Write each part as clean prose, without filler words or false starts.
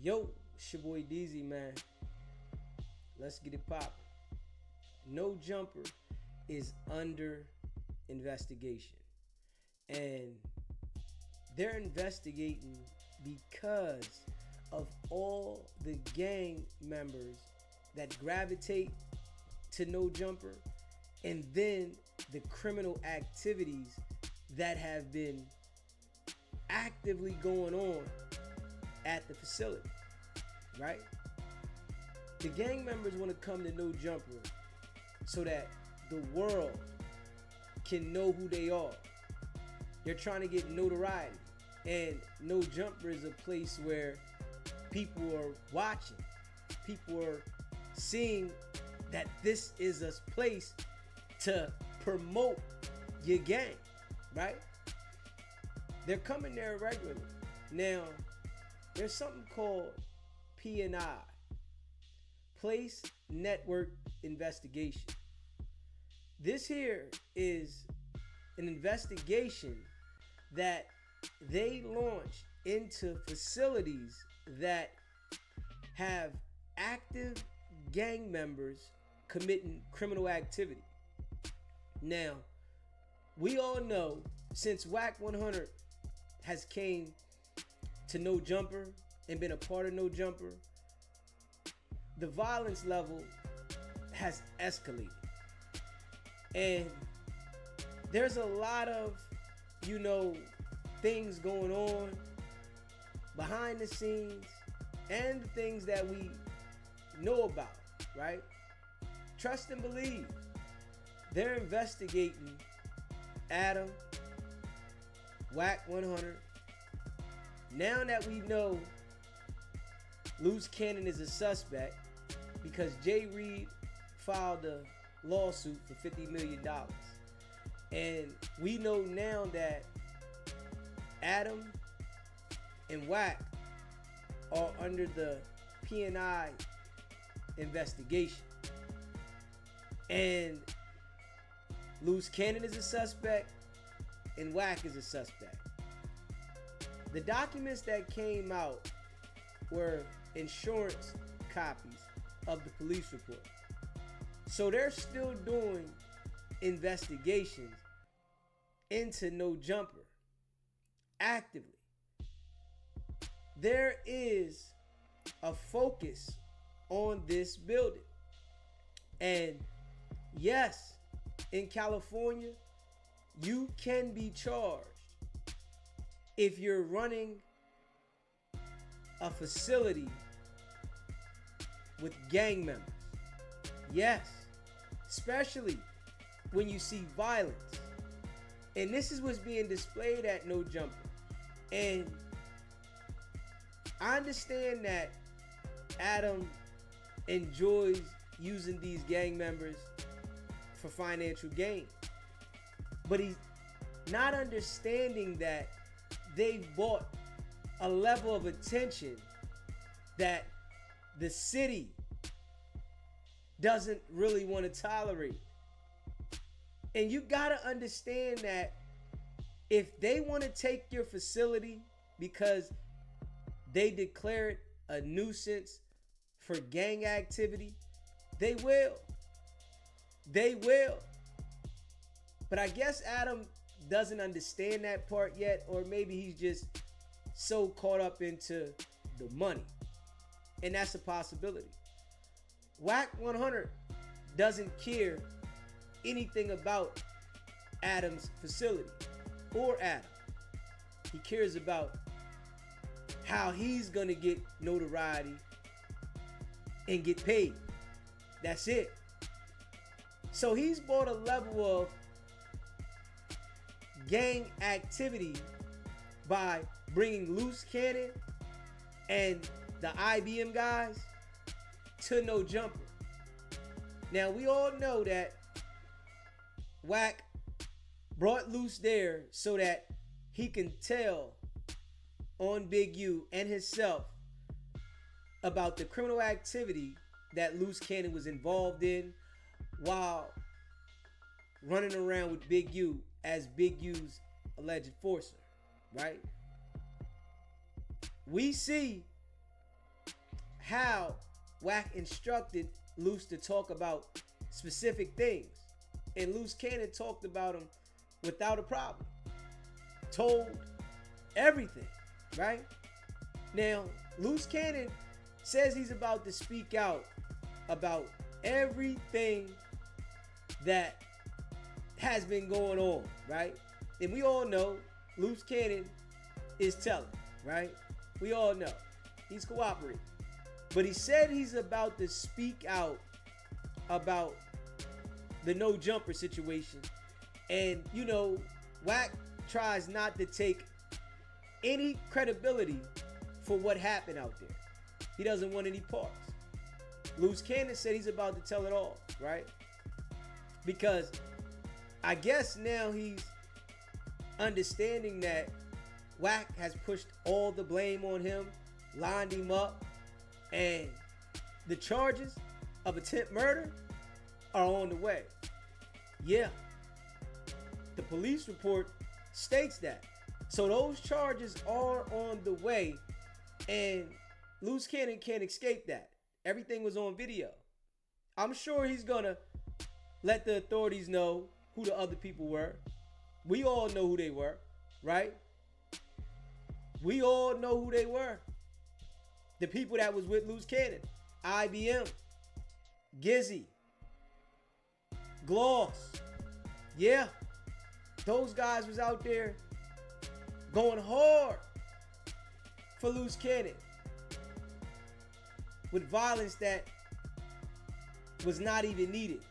Yo, it's your boy DZ, man. Let's get it poppin'. No Jumper is under investigation. And they're investigating because of all the gang members that gravitate to No Jumper, and then the criminal activities that have been actively going on at the facility, right? The gang members want to come to No Jumper so that the world can know who they are. They're trying to get notoriety, and No Jumper is a place where people are watching, people are seeing that this is a place to promote your gang, right? They're coming there regularly. Now, there's something called PNI, Place Network Investigation. This here is an investigation that they launch into facilities that have active gang members committing criminal activity. Now, we all know since Wack 100 has came to No Jumper and been a part of No Jumper, the violence level has escalated. And there's a lot of, things going on behind the scenes and the things that we know about, right? Trust and believe. They're investigating Adam, Wack 100. Now that we know Loose Cannon is a suspect because Jay Reed filed a lawsuit for $50 million. And we know now that Adam and Wack are under the PNI investigation. And Loose Cannon is a suspect and Wack is a suspect. The documents that came out were insurance copies of the police report. So they're still doing investigations into No Jumper actively. There is a focus on this building. And yes, in California, you can be charged if you're running a facility with gang members. Yes, especially when you see violence. And this is what's being displayed at No Jumper. And I understand that Adam enjoys using these gang members for financial gain. But he's not understanding that they've bought a level of attention that the city doesn't really want to tolerate. And you gotta understand that if they want to take your facility because they declare it a nuisance for gang activity, they will. They will. But I guess Adam doesn't understand that part yet, or maybe he's just so caught up into the money. And that's a possibility. Wack 100 doesn't care anything about Adam's facility or Adam. He cares about how he's gonna get notoriety and get paid. That's it. So he's bought a level of gang activity by bringing Loose Cannon and the IBM guys to No Jumper. Now we all know that Wack brought Loose there so that he can tell on Big U and himself about the criminal activity that Loose Cannon was involved in while running around with Big U as Big U's alleged forcer, right? We see how Wack instructed Luce to talk about specific things. And Luce Cannon talked about them without a problem. Told everything, right? Now, Luce Cannon says he's about to speak out about everything that has been going on, right? And we all know Luce Cannon is telling, right? We all know he's cooperating. But he said he's about to speak out about the no jumper situation. And, you know, Wack tries not to take any credibility for what happened out there. He doesn't want any parts. Luce Cannon said he's about to tell it all, right? Because I guess now he's understanding that Wack has pushed all the blame on him, lined him up, and the charges of attempt murder are on the way. Yeah. The police report states that. So those charges are on the way, and Luce Cannon can't escape that. Everything was on video. I'm sure he's gonna let the authorities know who the other people were. We all know who they were, right? We all know who they were. The people that was with Luce Cannon. IBM, Gizzy, Gloss. Yeah. Those guys was out there going hard for Luce Cannon with violence that was not even needed.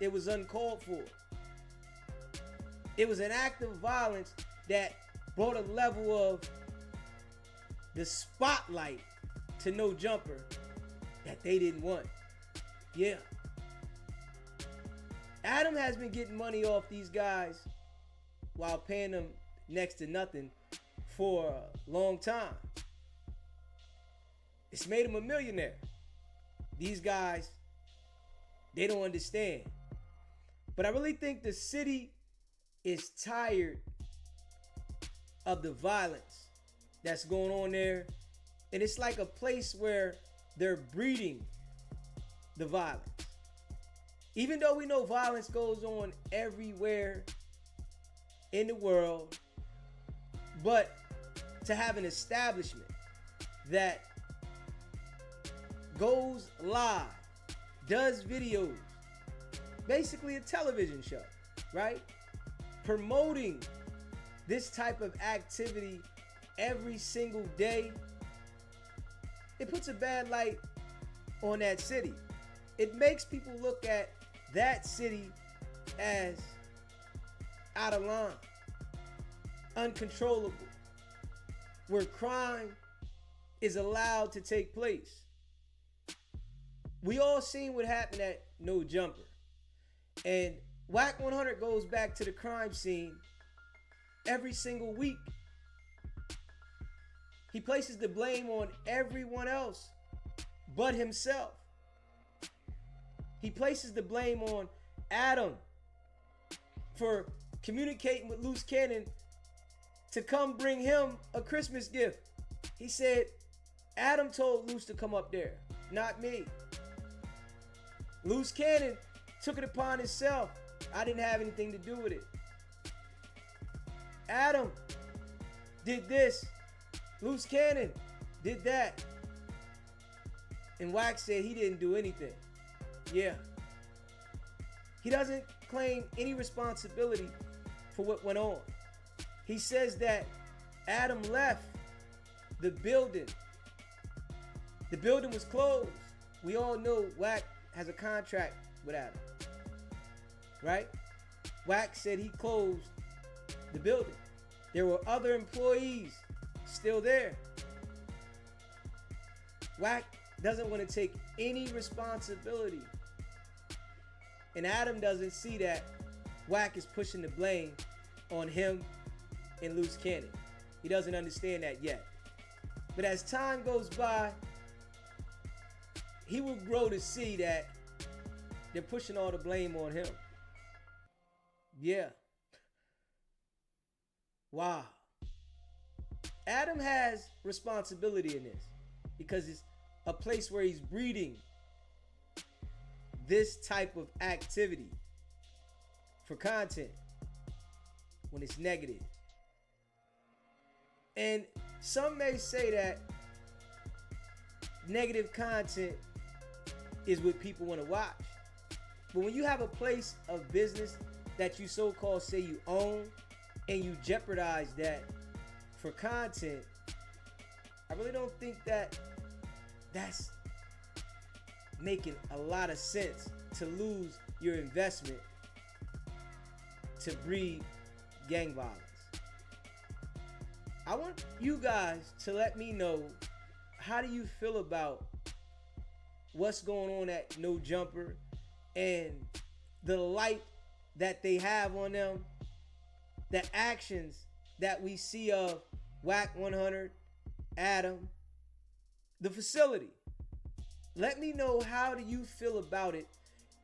It was uncalled for. It was an act of violence that brought a level of the spotlight to no jumper that they didn't want. Yeah. Adam has been getting money off these guys while paying them next to nothing for a long time. It's made him a millionaire. These guys, they don't understand. But I really think the city is tired of the violence that's going on there. And it's like a place where they're breeding the violence. Even though we know violence goes on everywhere in the world, but to have an establishment that goes live, does videos, basically a television show, right? Promoting this type of activity every single day, it puts a bad light on that city. It makes people look at that city as out of line, uncontrollable, where crime is allowed to take place. We all seen what happened at No Jumper. And Wack 100 goes back to the crime scene every single week. He places the blame on everyone else but himself. He places the blame on Adam for communicating with Luce Cannon to come bring him a Christmas gift. He said, Adam told Luce to come up there, not me. Luce Cannon took it upon himself. I didn't have anything to do with it. Adam did this. Luce Cannon did that. And Wack said he didn't do anything. Yeah. He doesn't claim any responsibility for what went on. He says that Adam left the building. The building was closed. We all know Wack has a contract with Adam, right? Wack said he closed the building. There were other employees still there. Wack doesn't want to take any responsibility. And Adam doesn't see that Wack is pushing the blame on him and Luce Cannon. He doesn't understand that yet. But as time goes by, he will grow to see that they're pushing all the blame on him. Yeah. Wow. Adam has responsibility in this because it's a place where he's breeding this type of activity for content when it's negative. And some may say that negative content is what people want to watch. But when you have a place of business that you so-called say you own and you jeopardize that for content, I really don't think that that's making a lot of sense to lose your investment to breed gang violence. I want you guys to let me know, how do you feel about what's going on at No Jumper and the light that they have on them, the actions that we see of Wack 100, Adam, the facility. Let me know, how do you feel about it,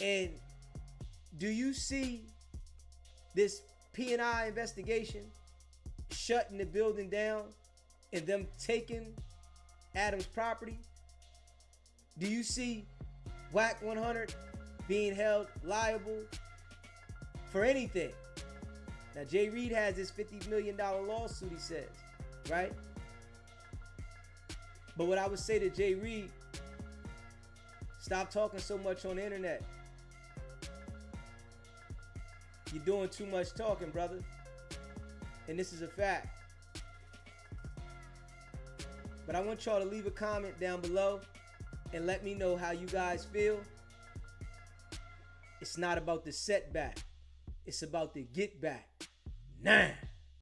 and do you see this PNI investigation shutting the building down and them taking Adam's property? Do you see Wack 100 being held liable for anything? Now, Jay Reed has this $50 million lawsuit, he says, right? But what I would say to Jay Reed, stop talking so much on the internet. You're doing too much talking, brother. And this is a fact. But I want y'all to leave a comment down below and let me know how you guys feel. It's not about the setback. It's about the get back. Now.